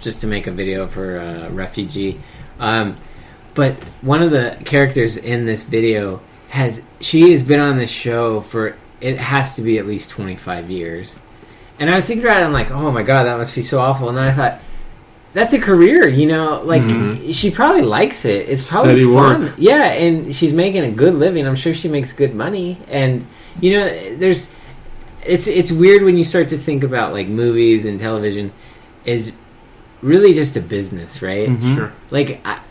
just to make a video for Refugee. But one of the characters in this video has been on this show for it has to be at least 25 years. And I was thinking about it, I'm like, oh my god, that must be so awful. And then I thought, that's a career, she probably likes it. It's probably steady fun. Work. Yeah, and she's making a good living. I'm sure she makes good money. And, it's weird when you start to think about, like, movies and television is really just a business, right? Mm-hmm. Sure. Like, I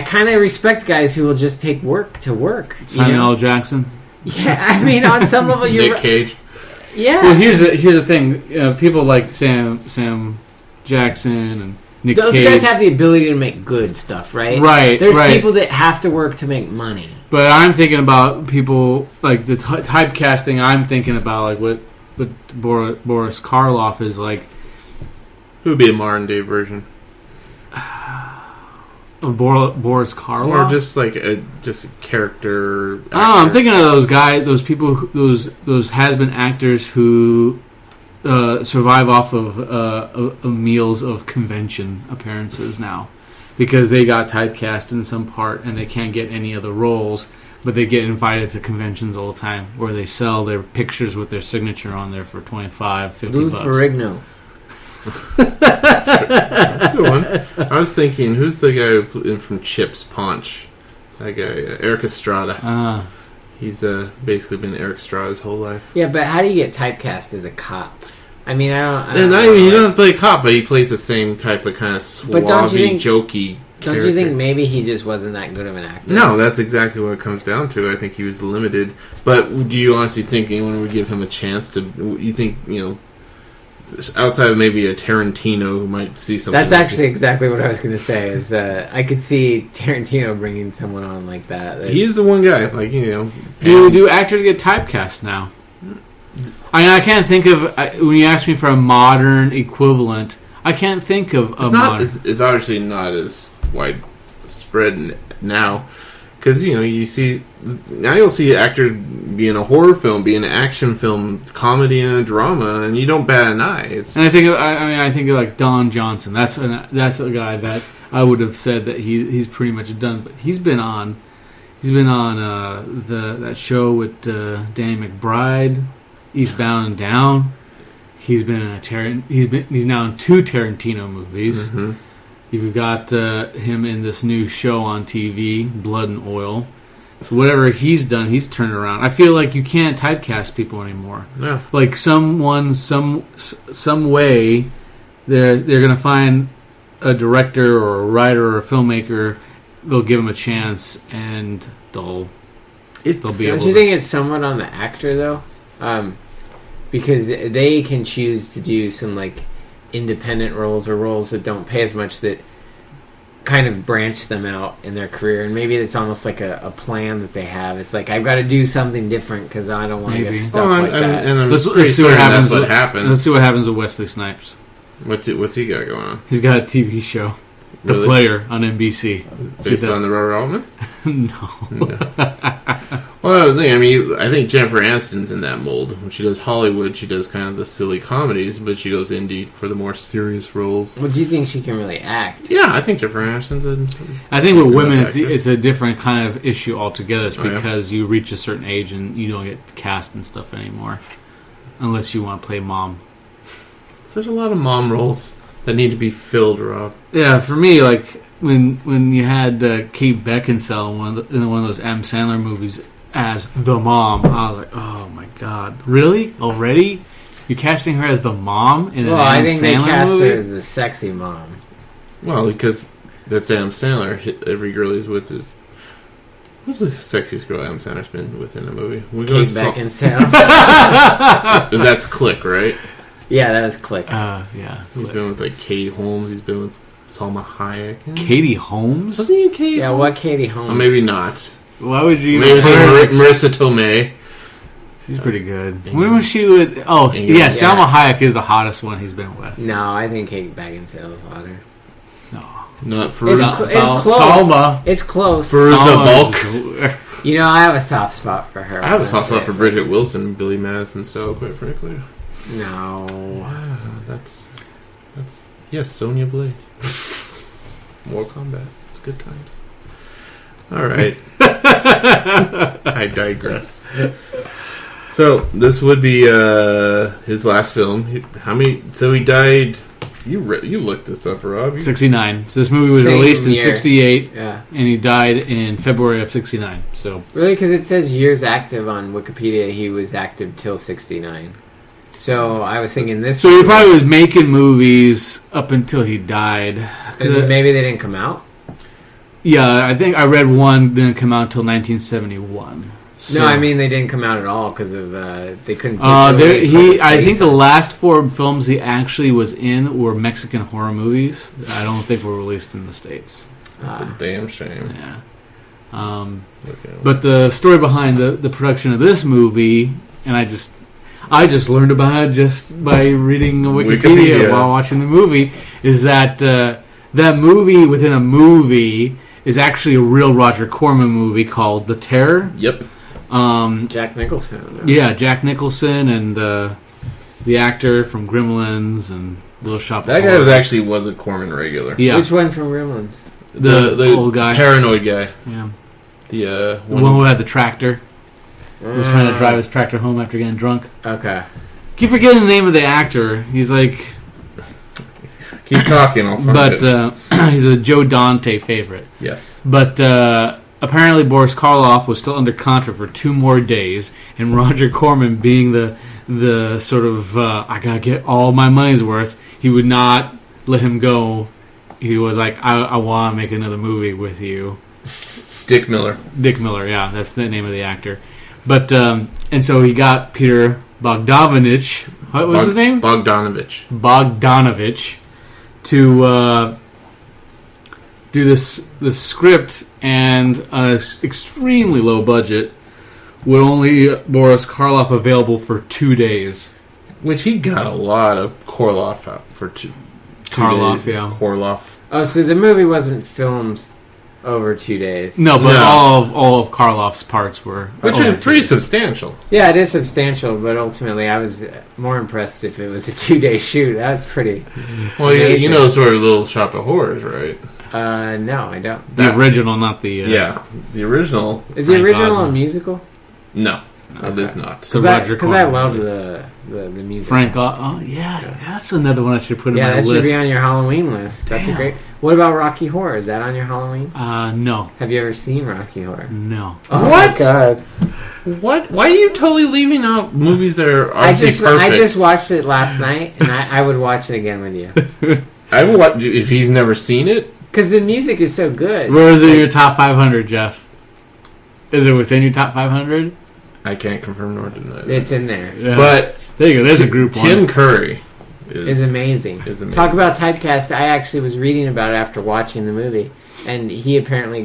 kind of respect guys who will just take work to work. Samuel L. Jackson. Yeah, I mean, on some level, you're Nick Cage. Yeah. Well, here's the thing. People like Sam Jackson and Nick Those Cage. guys have the ability to make good stuff, right? Right. There's right. people that have to work to make money. But I'm thinking about people like the typecasting. I'm thinking about like what Boris Karloff is like. Who would be a modern day version? Of Boris Karloff, or just like a character. Actor. Oh, I'm thinking of those guys, those people, those has-been actors who survive off of meals of convention appearances now, because they got typecast in some part and they can't get any other roles, but they get invited to conventions all the time where they sell their pictures with their signature on there for $25-$50. Lou Ferrigno. Good one. I was thinking, who's the guy from Chips Paunch? That guy, Eric Estrada. He's basically been Eric Estrada his whole life. Yeah, but how do you get typecast as a cop? I mean, I don't know. He doesn't play a cop, but he plays the same type of kind of suave, jokey Don't you think maybe he just wasn't that good of an actor? No, that's exactly what it comes down to. I think he was limited. But do you honestly think anyone would give him a chance to... You think, outside of maybe a Tarantino who might see something... That's actually exactly what I was going to say, is I could see Tarantino bringing someone on like that. He's the one guy, Do actors get typecast now? I mean, I can't think of... when you ask me for a modern equivalent, I can't think of a modern... It's obviously not as widespread now. Because, you see... Now you'll see actors be in a horror film, be in an action film, comedy and a drama, and you don't bat an eye. And I think of like Don Johnson. That's a guy that I would have said that he's pretty much done. But he's been on that show with Danny McBride, Eastbound and Down. He's been in he's now in 2 Tarantino movies. Mm-hmm. You've got him in this new show on TV, Blood and Oil. So whatever he's done, he's turned around. I feel like you can't typecast people anymore. Yeah. Like some way, they're gonna find a director or a writer or a filmmaker. They'll give them a chance, and they'll be able. Don't you think it's somewhat on the actor though? Because they can choose to do some like independent roles or roles that don't pay as much, that kind of branch them out in their career, and maybe it's almost like a plan that they have. It's like, I've got to do something different because I don't want to get stuck like that. And let's see what happens. Let's see what happens with Wesley Snipes. What's he got going on? He's got a TV show, The Really? Player, on NBC. Based on the Robert Altman? No. Well, I think Jennifer Aniston's in that mold. When she does Hollywood, she does kind of the silly comedies, but she goes indie for the more serious roles. Well, do you think she can really act? Yeah, I think Jennifer Aniston's I think with women, actress. it's a different kind of issue altogether. It's Oh, yeah? because you reach a certain age and you don't get cast and stuff anymore. Unless you want to play mom. There's a lot of mom roles that need to be filled, Rob. Yeah, for me, like, when you had Kate Beckinsale in one of those Adam Sandler movies as the mom, I was like, oh my god, really? Already? You're casting her as the mom in an Adam I think Sandler they cast movie? her as the sexy mom. Well, because that's Adam Sandler. Every girl he's with is... Who's the sexiest girl Adam Sandler's been with in a movie? We Kate Beckinsale. That's Click, right? Yeah, that was Click. Yeah. He's been with, like, Katie Holmes. He's been with Salma Hayek. Katie Holmes? Wasn't he Katie Yeah, Holmes? what Katie Holmes? Oh, maybe not. Why would you Maybe even put her? Marissa Tomei. She's pretty good. When was she with... Oh, Ingrid. yeah, Salma Hayek is the hottest one he's been with. No, I think Kate Beckinsale is hotter. No. Not for It's close. Salma. It's close. Veruza Balk. Salma. You know, I have a soft spot for her. I have a soft spot for Bridget Wilson, Billy Madison style, quite frankly. No. Wow, that's yes, Sonya Blade. Mortal Kombat. It's good times. All right. I digress. So this would be his last film. How many? So he died. You looked this up, Rob. 69. So this movie was Same released in year. 68, Yeah. and he died in February of 69. So Really? Because it says years active on Wikipedia. He was active till 69. So I was thinking this... he probably was making movies up until he died. Maybe they didn't come out? Yeah, I think I read one didn't come out until 1971. So, No, I mean they didn't come out at all because of they couldn't. I think the last 4 films he actually was in were Mexican horror movies. I don't think were released in the States. That's a damn shame. Yeah. Okay. But the story behind the production of this movie, and I just learned about it just by reading Wikipedia while watching the movie, is that that movie within a movie is actually a real Roger Corman movie called The Terror. Yep. Jack Nicholson. Yeah, Jack Nicholson and the actor from Gremlins and Little Shop of That guy Horrors. actually was a Corman regular. Yeah, Which one from Gremlins? the old guy, paranoid guy. yeah, The the one who had the tractor. He was trying to drive his tractor home after getting drunk. Okay. Keep forgetting the name of the actor. He's like, Keep talking. I'll find but it. he's a Joe Dante favorite. Yes. But apparently Boris Karloff was still under contract for 2 more days, and Roger Corman, being the sort of I gotta get all my money's worth, he would not let him go. He was like, I want to make another movie with you. Dick Miller. Dick Miller, yeah, that's the name of the actor. But and so he got Peter Bogdanovich. What was his name? Bogdanovich. Bogdanovich to do this script, and on an extremely low budget, with only Boris Karloff available for 2 days. Which he got a lot of Karloff out for 2 Karloff, days. yeah. Karloff. Oh, so the movie wasn't filmed over 2 days. No, but No. all of Karloff's parts were. Which over is 2 pretty days. substantial. Yeah, it is substantial, but ultimately I was more impressed if it was a 2-day shoot. That's pretty... Well, you Amazing. know sort of Little Shop of Horrors, right? No, I don't. The original, not the. Yeah. The original. Is the Frank original Osmo. a musical? No. It is not. It's a Because Roger I Corman love movie. the music. Frank. That's another one I should put in Yeah, my that should list. be on your Halloween list. That's a Damn. great... What about Rocky Horror? Is that on your Halloween? No, Have you ever seen Rocky Horror? no. Oh What? my god. What? Why are you totally leaving out movies that are I obviously perfect? just watched it last night, and I would watch it again with you. I would watch if he's never seen it. Because the music is so good. Where is it in your top 500, Jeff? Is it within your top 500? I can't confirm nor deny that. It's in there. Yeah. But there you go. There's a group Tim one. Curry It's amazing. is amazing. Talk about typecast. I actually was reading about it after watching the movie, and he apparently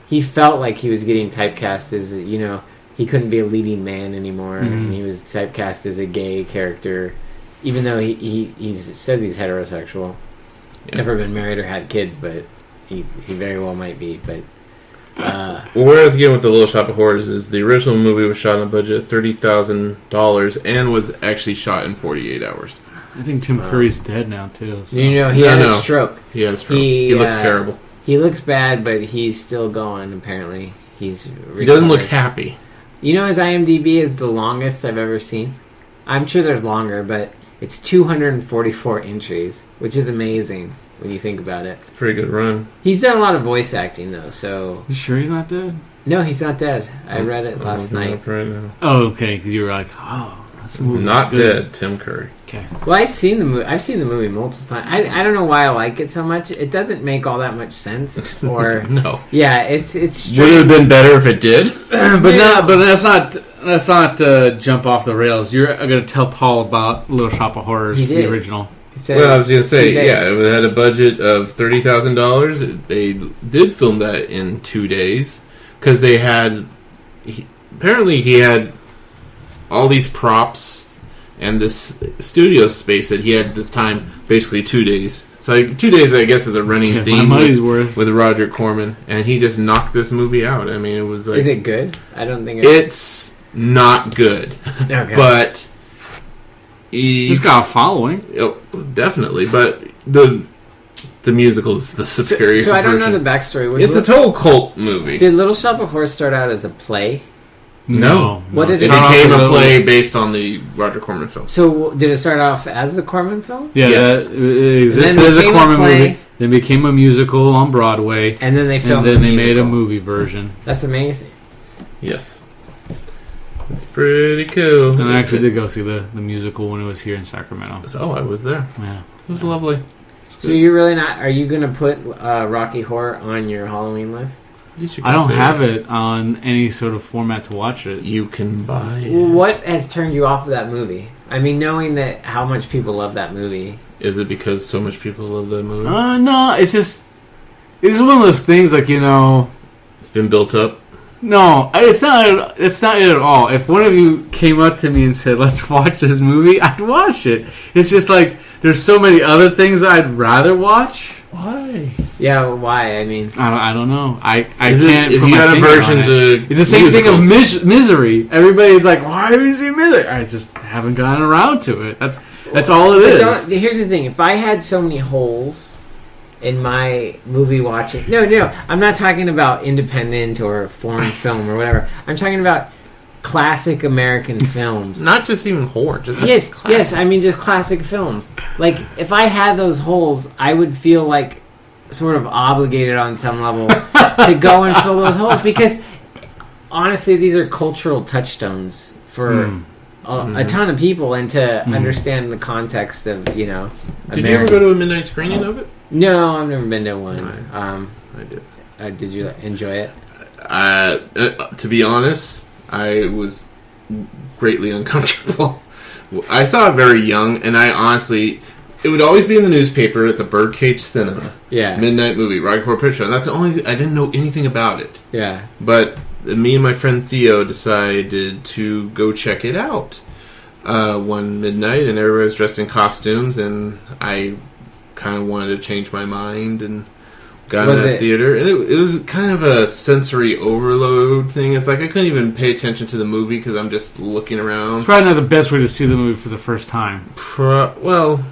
he felt like he was getting typecast as, you know, he couldn't be a leading man anymore, and he was typecast as a gay character, even though he says he's heterosexual, never been married or had kids, but he very well might be. But well, where I was getting with the Little Shop of Horrors is the original movie was shot on a budget of $30,000 and was actually shot in 48 hours. I think Tim Curry's dead now too. So. He had a stroke. He had a stroke. He looks terrible. He looks bad, but he's still going. Apparently, he doesn't look happy. You know, his IMDb is the longest I've ever seen. I'm sure there's longer, but it's 244 entries, which is amazing when you think about it. It's a pretty good run. He's done a lot of voice acting though, so. You sure he's not dead? No, he's not dead. I read it last night. Right now. Oh, okay. Because you were like, oh. Not dead, Tim Curry. Okay. Well, I've seen the movie multiple times. I don't know why I like it so much. It doesn't make all that much sense. Or no. Yeah, it's strange. Would it have been better if it did? But that's not jump off the rails. You're going to tell Paul about Little Shop of Horrors, the original. Well, I was going to say, it had a budget of $30,000. They did film that in 2 days because they had. Apparently, he had all these props and this studio space that he had this time, basically 2 days. So 2 days, I guess, is a running theme with Roger Corman, and he just knocked this movie out. I mean, it was like... Is it good? I don't think it's not good. Okay. But... He's got a following. Oh, definitely, but the musical's the superior So I don't know version. the backstory. It's a total cult movie. Did Little Shop of Horrors start out as a play? No. What did it became a play based on the Roger Corman film. So did it start off as the Corman film? Yeah, yes. It existed as a Corman movie. Then became a musical on Broadway. And then they filmed and then they made a movie version. That's amazing. Yes. It's pretty cool. And I actually did go see the musical when it was here in Sacramento. Oh, I was there. Yeah. It was lovely. So you're really not... Are you going to put Rocky Horror on your Halloween list? I don't have it on any sort of format to watch it. You can buy it. What has turned you off of that movie? I mean, knowing that how much people love that movie. Is it because so much people love that movie? No, it's just... It's one of those things like, It's been built up? No, it's not it at all. If one of you came up to me and said, let's watch this movie, I'd watch it. It's just like, there's so many other things I'd rather watch. Why? Yeah, why? I mean... I don't know. I If can't... you got a version to... It's the same thing of Misery. Everybody's like, why have you seen Misery? I just haven't gotten around to it. That's all it is. Here's the thing. If I had so many holes in my movie watching... No. I'm not talking about independent or foreign film or whatever. I'm talking about classic American films. Not just even horror. Just Yes. I mean, just classic films. Like, if I had those holes, I would feel like sort of obligated on some level to go and fill those holes because honestly, these are cultural touchstones for a ton of people and to understand the context of, Did you ever go to a midnight screening of it? No, I've never been to one. I did. Did you enjoy it? To be honest, I was greatly uncomfortable. I saw it very young, and I honestly... It would always be in the newspaper at the Birdcage Cinema. Yeah. Midnight movie, Rocky Horror Picture Show. And that's the only... I didn't know anything about it. Yeah. But me and my friend Theo decided to go check it out one midnight, and everybody was dressed in costumes, and I kind of wanted to change my mind and got in that theater. And it was kind of a sensory overload thing. It's like I couldn't even pay attention to the movie because I'm just looking around. It's probably not the best way to see the movie for the first time. Well...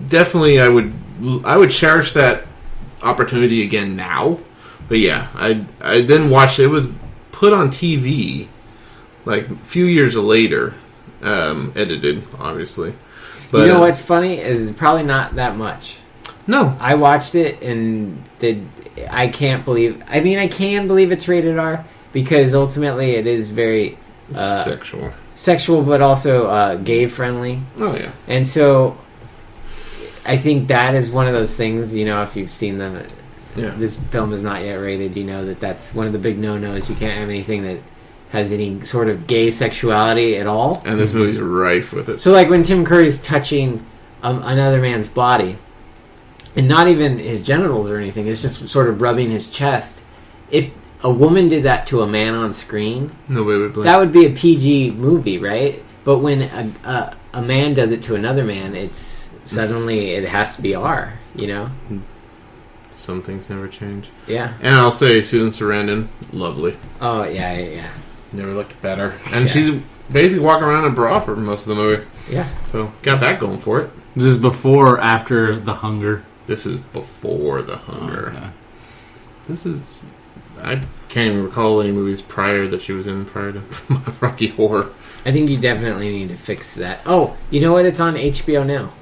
Definitely, I would cherish that opportunity again now. But yeah, I then watched it. It was put on TV like a few years later, edited, obviously. But, you know what's funny is probably not that much. No, I watched it and I can't believe. I mean, I can believe it's rated R because ultimately it is very sexual, but also gay friendly. Oh yeah, and so. I think that is one of those things, if you've seen them, this film is not yet rated, that's one of the big no-nos. You can't have anything that has any sort of gay sexuality at all. And this movie's rife with it. So like when Tim Curry's touching another man's body, and not even his genitals or anything, it's just sort of rubbing his chest. If a woman did that to a man on screen, nobody would blame. That would be a PG movie, right? But when a man does it to another man, it's suddenly it has to be R. You know? Some things never change. Yeah. And I'll say Susan Sarandon, lovely. Oh yeah. Never looked better. And she's basically walking around in a bra for most of the movie. Yeah. So got that going for it. This is before or after The Hunger? This is before The Hunger. Okay. This is... I can't even recall any movies prior that she was in prior to Rocky Horror. I think you definitely need to fix that. Oh, you know what? It's on HBO now.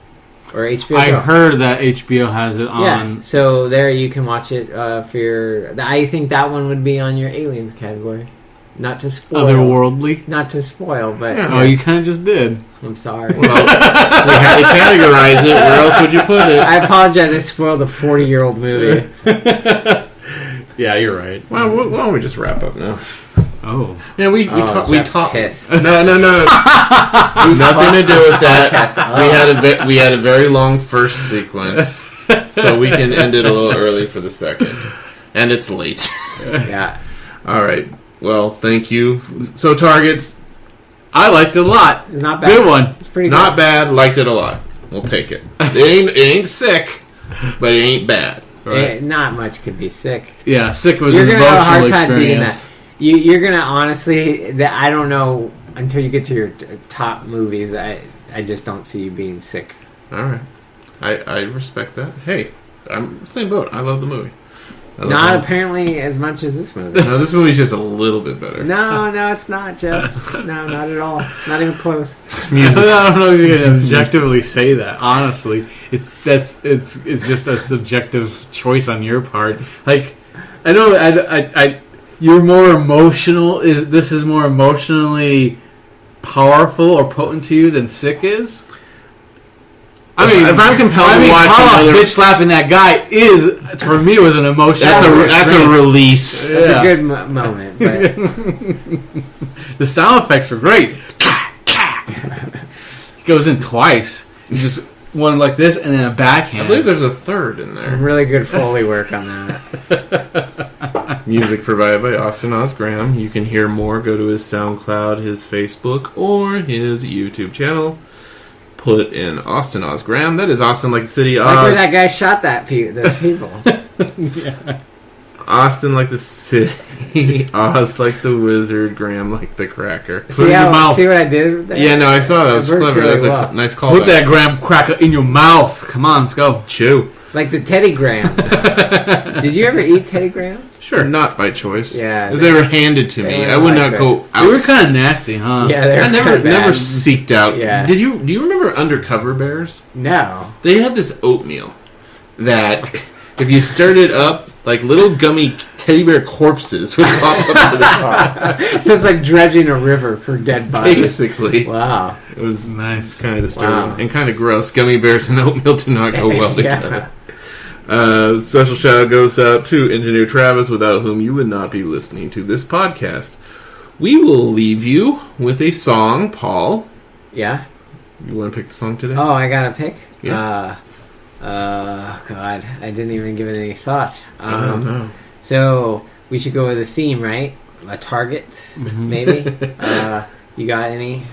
Or HBO I Go. heard that HBO has it on. Yeah, so there you can watch it for your... I think that one would be on your Aliens category. Not to spoil. Otherworldly? Not to spoil, but... Oh, you kind of just did. I'm sorry. Well, we had to categorize it. Where else would you put it? I apologize. I spoiled a 40-year-old movie. Yeah, you're right. Well, why don't we just wrap up now? Oh. Yeah, we Jeff's talked. pissed. No. Nothing to do with that. We had a very long first sequence, so we can end it a little early for the second, and it's late. Yeah. All right. Well, thank you. So targets, I liked it a lot. It's not bad. Good one. It's pretty not good. bad. Liked it a lot. We'll take it. It ain't sick, but it ain't bad. Right. Not much could be sick. Yeah, sick was You're an gonna have a emotional hard time beating experience. that. You're gonna honestly. I don't know until you get to your top movies. I just don't see you being sick. All right. I respect that. Hey, I'm same boat. I love the movie. Not apparently as much as this movie. No, this movie's just a little bit better. No, it's not, Joe. No, not at all. Not even close. I don't know if you can objectively say that. Honestly, it's just a subjective choice on your part. Like, I know you're more emotional. This is more emotionally powerful or potent to you than Sick is? I mean, if I'm compelled to watch Karloff another... bitch slapping that guy is, for me, was an emotional. That's a release. That's a good moment. But the sound effects are great. He goes in twice. He's just one like this and then a backhand. I believe there's a third in there. some really good Foley work on that. Music provided by Austin Osgram. You can hear more. Go to his SoundCloud, his Facebook, or his YouTube channel. Put in Austin Osgram. That is Austin like the city Oz. Like where that guy shot those people. Yeah. Austin like the city. Oz like the wizard. Graham like the cracker. Put it in your mouth. See what I did there? Yeah, no, I saw that. That was It worked clever. really That's well. a nice call. Put that graham cracker in your mouth. Come on, let's go. Chew. Like the Teddy Grahams. Did you ever eat Teddy Grahams? Sure. Not by choice. Yeah, If they were handed to they me, were I would like not go out. They were kind of nasty, huh? Yeah, they were I never kinda bad. seeked out. Yeah. Do you remember Undercover Bears? No. They had this oatmeal that if you stirred it up, like little gummy teddy bear corpses would pop up to the top. So it's like dredging a river for dead bodies. Basically. Wow. It was Nice. kind of disturbing Wow. and kind of gross. Gummy bears and oatmeal do not go well Yeah. together. Special shout out goes out to Engineer Travis, without whom you would not be listening to this podcast. We will leave you with a song. Paul, Yeah? you want to pick the song today? Oh, I got to pick? Yeah. God. I didn't even give it any thought. I don't know. So, we should go with a theme, right? A target, maybe? You got any?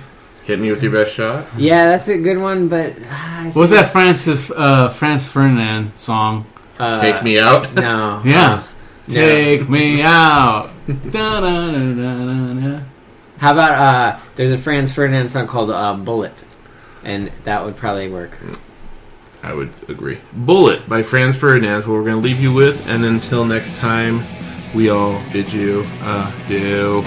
Hit me with your best shot. Yeah, that's a good one, but... What was that Franz Ferdinand song? Take me out. No. Yeah. No. Take me out. Da-da-da-da-da-da. How about, there's a Franz Ferdinand song called Bullet, and that would probably work. I would agree. Bullet by Franz Ferdinand is what we're going to leave you with. And until next time, we all bid you adieu.